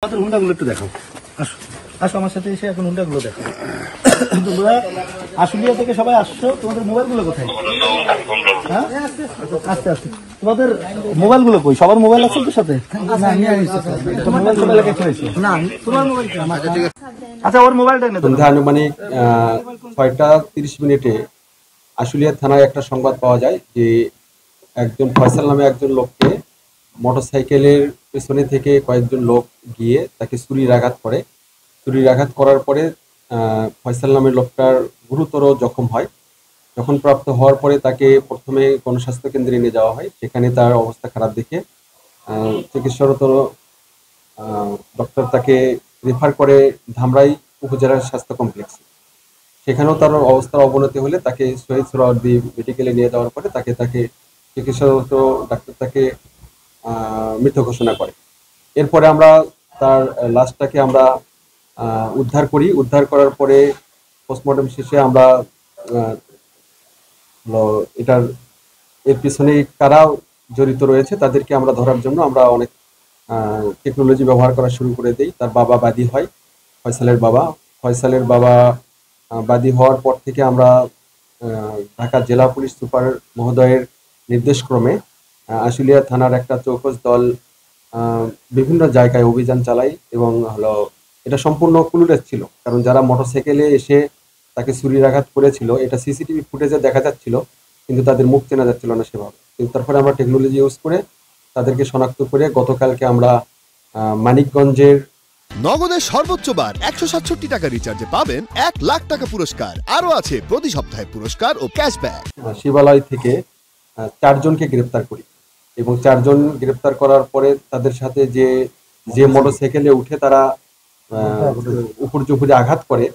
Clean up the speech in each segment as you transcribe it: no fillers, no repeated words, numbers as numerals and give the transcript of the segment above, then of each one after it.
আমাদের হুন্ডাগুলো একটু দেখাও। আসো আসো আমার সাথে এসে এখন হুন্ডাগুলো দেখো। তোমরা আশুলিয়া থেকে সবাই আসছো, তোমাদের মোবাইলগুলো কোথায়? হ্যাঁ আস্তে আস্তে তোমাদের মোবাইলগুলো কই? সবার মোবাইল আছে তোর সাথে? মোবাইল সবাই লেগে ফেলেছে না, তোমার মোবাইল। আচ্ছা ওর মোবাইলটা এনে দাও। আনুমানিক ৬টা ৩০ মিনিটে আশুলিয়া থানায় একটা সংবাদ পাওয়া যায় যে একজন ফয়সাল নামে একজন লোককে মোটরসাইকেলের পেছনে থেকে কয়েকজন লোক গিয়ে তাকে ছুরির আঘাত করে। ছুরির আঘাত করার পরে ফয়সাল নামের লোকটার গুরুতর জখম হয়। যখন প্রাপ্ত হওয়ার পরে তাকে প্রথমে গণস্বাস্থ্য কেন্দ্রে নিয়ে যাওয়া হয়। সেখানে তার অবস্থা খারাপ দেখে চিকিৎসারত ডক্টর তাকে রেফার করে ধামরাই উপজেলার স্বাস্থ্য কমপ্লেক্সে। সেখানেও তার অবস্থার অবনতি হলে তাকে শহীদ সোহরাওয়ার্দী মেডিকেলে নিয়ে যাওয়ার পরে তাকে চিকিৎসারত ডাক্তার তাকে মৃত ঘোষণা করে। এরপরে আমরা তার লাশটাকে আমরা উদ্ধার করার পরে পোস্টমর্টম শেষে আমরা এর পিছনে কারা জড়িত রয়েছে তাদেরকে আমরা ধরার জন্য আমরা অনেক টেকনোলজি ব্যবহার করা শুরু করে দেই। তার বাবা বাদী হয়, ফয়সালের বাবা বাদী হওয়ার পর থেকে আমরা ঢাকা জেলা পুলিশ সুপার মহোদয়ের নির্দেশক্রমে আশুলিয়া থানার একটা চৌকস দল বিভিন্ন জায়গায় অভিযান চালাই এবং এটা সম্পূর্ণ ক্লুলেস ছিল, কারণ যারা মোটরসাইকেলে এসে তাকে ছুরির আঘাত করেছিল এটা সিসিটিভি ফুটেজে দেখা যাচ্ছিল, কিন্তু তাদের মুখ চেনা যাচ্ছিল না সেভাবে। কিন্তু তারপরে আমরা টেকনোলজি ইউজ করে তাদেরকে শনাক্ত করে গতকালকে আমরা মানিকগঞ্জের নগদের সর্বোচ্চ বার 167 টাকা রিচার্জে পাবেন 1 লাখ টাকা পুরস্কার। আরো আছে প্রতি সপ্তাহে পুরস্কার ও ক্যাশব্যাক। শিবালয় থেকে 4 জনকে গ্রেপ্তার করি এবং 4 জন গ্রেপ্তার করার পরে তাদের সাথে যে মোটরসাইকেলে উঠে তারা উপরে আঘাত করে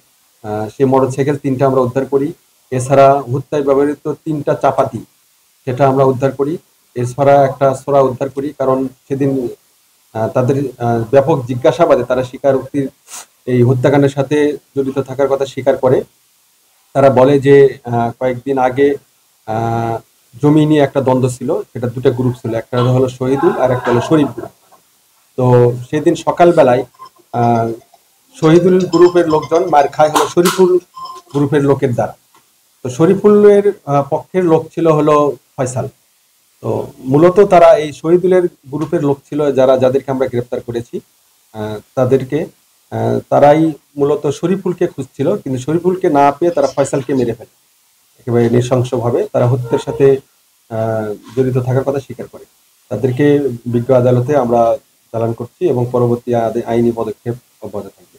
সেই মোটরসাইকেল 3টা আমরা উদ্ধার করি। এছাড়া হত্যায় ব্যবহৃত 3টা চাপাতি সেটা আমরা উদ্ধার করি। এছাড়া একটা সোরা উদ্ধার করি, কারণ সেদিন তাদের ব্যাপক জিজ্ঞাসাবাদে তারা স্বীকারোক্তির এই হত্যাকাণ্ডের সাথে জড়িত থাকার কথা স্বীকার করে। তারা বলে যে কয়েকদিন আগে জমি নিয়ে একটা দ্বন্দ্ব ছিল, সেটা 2টা গ্রুপ ছিল, একটা হলো শহীদুল আর একটা হলো শরীফুল। তো সেদিন সকালবেলায় শহীদুল গ্রুপের লোকজন মার খায় হলো শরীফুল গ্রুপের লোকের দ্বারা। তো শরীফুলের পক্ষের লোক ছিল হলো ফয়সাল। তো মূলত তারা এই শহীদুলের গ্রুপের লোক ছিল যাদেরকে আমরা গ্রেপ্তার করেছি, তারাই মূলত শরীফুলকে খুঁজছিল, কিন্তু শরীফুলকে না পেয়ে তারা ফয়সালকে মেরে ফেলে একেবারে নৃশংসভাবে। তারা হত্যার সাথে জড়িত থাকার কথা স্বীকার করে। তাদেরকে বিজ্ঞ আদালতে আমরা চালান করছি এবং পরবর্তী আইনি পদক্ষেপ অব্যাহত থাকবে।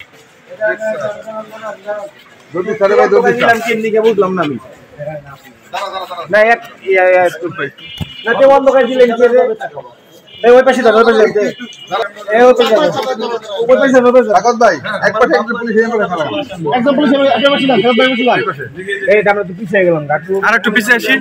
আর একটু পিছিয়ে আসি।